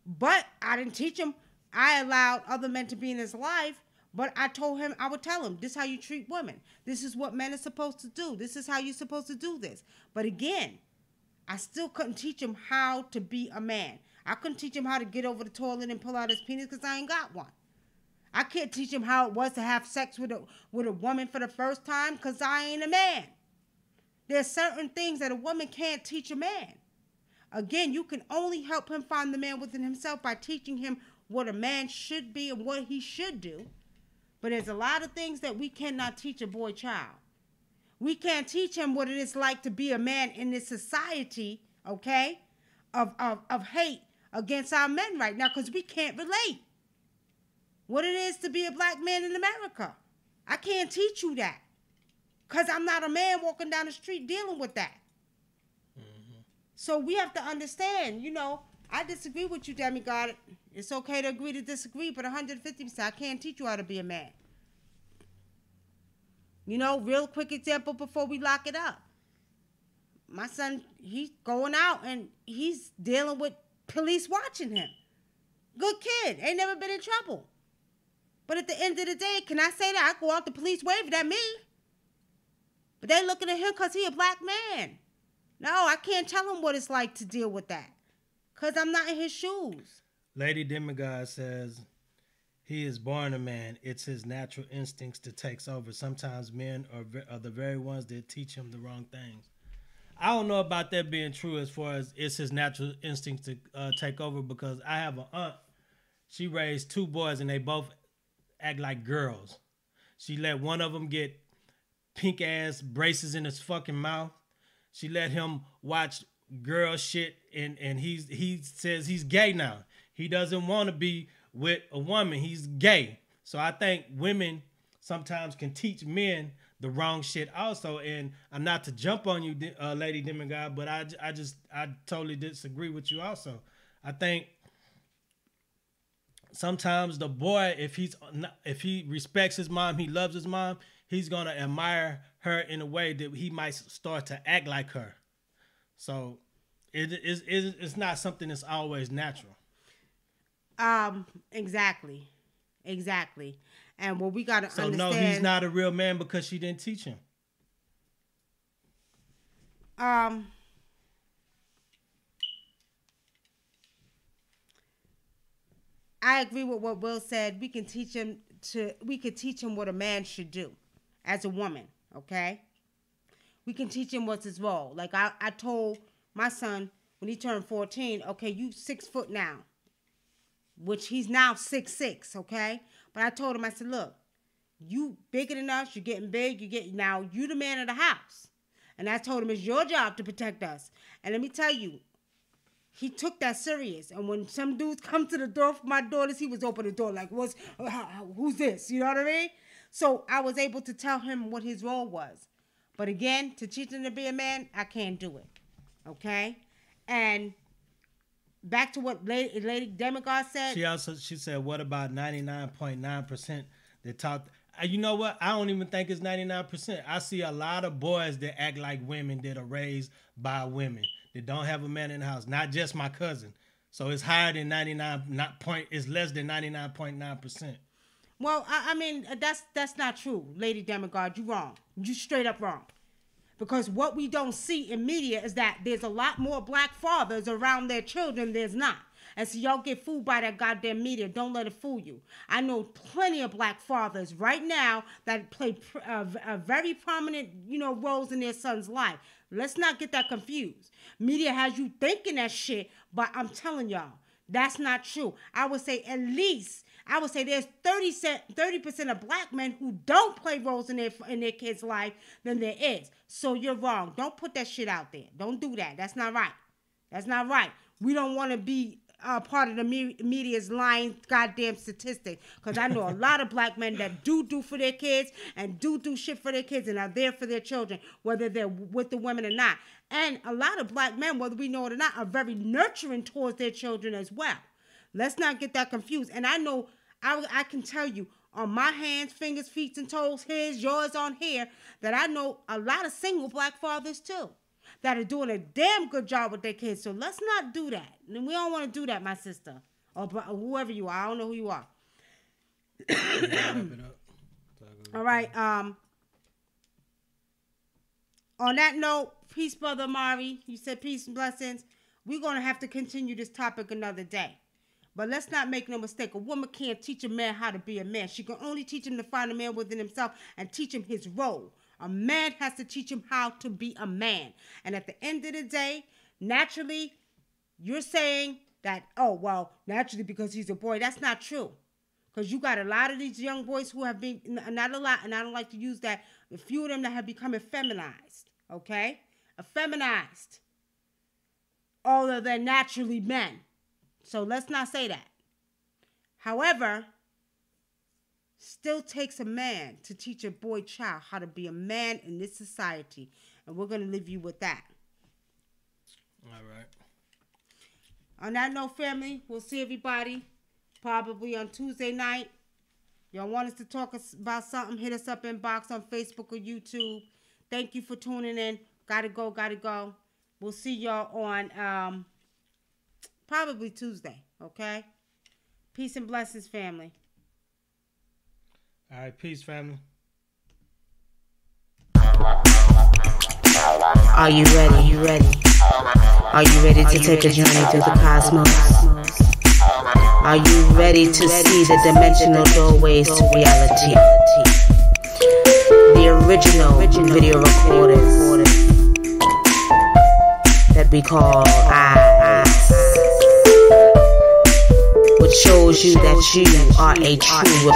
But I didn't teach him. I allowed other men to be in his life, but I would tell him, this is how you treat women. This is what men are supposed to do. This is how you're supposed to do this. But again, I still couldn't teach him how to be a man. I couldn't teach him how to get over the toilet and pull out his penis because I ain't got one. I can't teach him how it was to have sex with a woman for the first time because I ain't a man. There's certain things that a woman can't teach a man. Again, you can only help him find the man within himself by teaching him what a man should be and what he should do. But there's a lot of things that we cannot teach a boy child. We can't teach him what it is like to be a man in this society, okay, of hate against our men right now because we can't relate. What it is to be a black man in America. I can't teach you that because I'm not a man walking down the street dealing with that. Mm-hmm. So we have to understand, I disagree with you, Demigod. It's okay to agree to disagree, but 150%, I can't teach you how to be a man. Real quick example before we lock it up. My son, he's going out and he's dealing with police watching him. Good kid. Ain't never been in trouble. But at the end of the day, can I say that? I go out, the police waving at me. But they looking at him because he a black man. No, I can't tell him what it's like to deal with that. Because I'm not in his shoes. Lady Demigod says, he is born a man. It's his natural instincts that takes over. Sometimes men are the very ones that teach him the wrong things. I don't know about that being true as far as it's his natural instincts to take over because I have an aunt. She raised 2 boys and they both act like girls. She let one of them get pink ass braces in his fucking mouth. She let him watch girl shit and he says he's gay now. He doesn't want to be with a woman. He's gay. So I think women sometimes can teach men the wrong shit also. And I'm not to jump on you, Lady Demigod, but I totally disagree with you also. I think sometimes the boy, if he respects his mom, he loves his mom, he's gonna admire her in a way that he might start to act like her. So it's not something that's always natural. Exactly. And what we gotta understand. So no, he's not a real man because she didn't teach him. I agree with what Will said. We could teach him what a man should do as a woman, okay? We can teach him what's his role. Like I told my son when he turned 14, okay, you 6 foot now, which he's now 6'6", okay? But I told him, I said, look, you bigger than us, you're getting big, now you the man of the house. And I told him it's your job to protect us. And let me tell you, he took that serious. And when some dudes come to the door for my daughters, he was opening the door like, who's this? You know what I mean? So I was able to tell him what his role was. But again, to teach him to be a man, I can't do it. Okay? And back to what Lady Demigod said. She said, what about 99.9% that talk? You know what? I don't even think it's 99%. I see a lot of boys that act like women that are raised by women that don't have a man in the house. Not just my cousin. So it's higher than 99. It's less than 99.9%. Well, I mean, that's not true, Lady Demigod. You're wrong. You straight up wrong. Because what we don't see in media is that there's a lot more black fathers around their children. There's not. And so y'all get fooled by that goddamn media. Don't let it fool you. I know plenty of black fathers right now that play very prominent, roles in their son's life. Let's not get that confused. Media has you thinking that shit, but I'm telling y'all, that's not true. I would say there's 30% of black men who don't play roles in their kids' life than there is. So you're wrong. Don't put that shit out there. Don't do that. That's not right. That's not right. We don't want to be part of the media's lying goddamn statistic. Because I know a lot of black men that do for their kids and do shit for their kids and are there for their children, whether they're with the women or not. And a lot of black men, whether we know it or not, are very nurturing towards their children as well. Let's not get that confused. And I know, I can tell you, on my hands, fingers, feet, and toes, his, yours, on here, that I know a lot of single black fathers too, that are doing a damn good job with their kids. So let's not do that. And we don't want to do that, my sister, or whoever you are. I don't know who you are. All right. On that note, peace, Brother Amari. You said peace and blessings. We're going to have to continue this topic another day. But let's not make no mistake. A woman can't teach a man how to be a man. She can only teach him to find a man within himself and teach him his role. A man has to teach him how to be a man. And at the end of the day, naturally, you're saying that, naturally because he's a boy. That's not true. Because you got a lot of these young boys who have been, not a lot, and I don't like to use that, a few of them that have become effeminized. Okay? Effeminized. Although they're naturally men. So let's not say that. However, still takes a man to teach a boy child how to be a man in this society. And we're going to leave you with that. All right. On that note, family, we'll see everybody probably on Tuesday night. Y'all want us to talk about something, hit us up inbox on Facebook or YouTube. Thank you for tuning in. Gotta go. We'll see y'all on probably Tuesday, okay? Peace and blessings, family. All right, peace, family. Are you ready? Are you ready to take a journey through the cosmos? Are you ready to see the dimensional doorways to reality? The original video recorders that we call eyes, which shows you that you are a true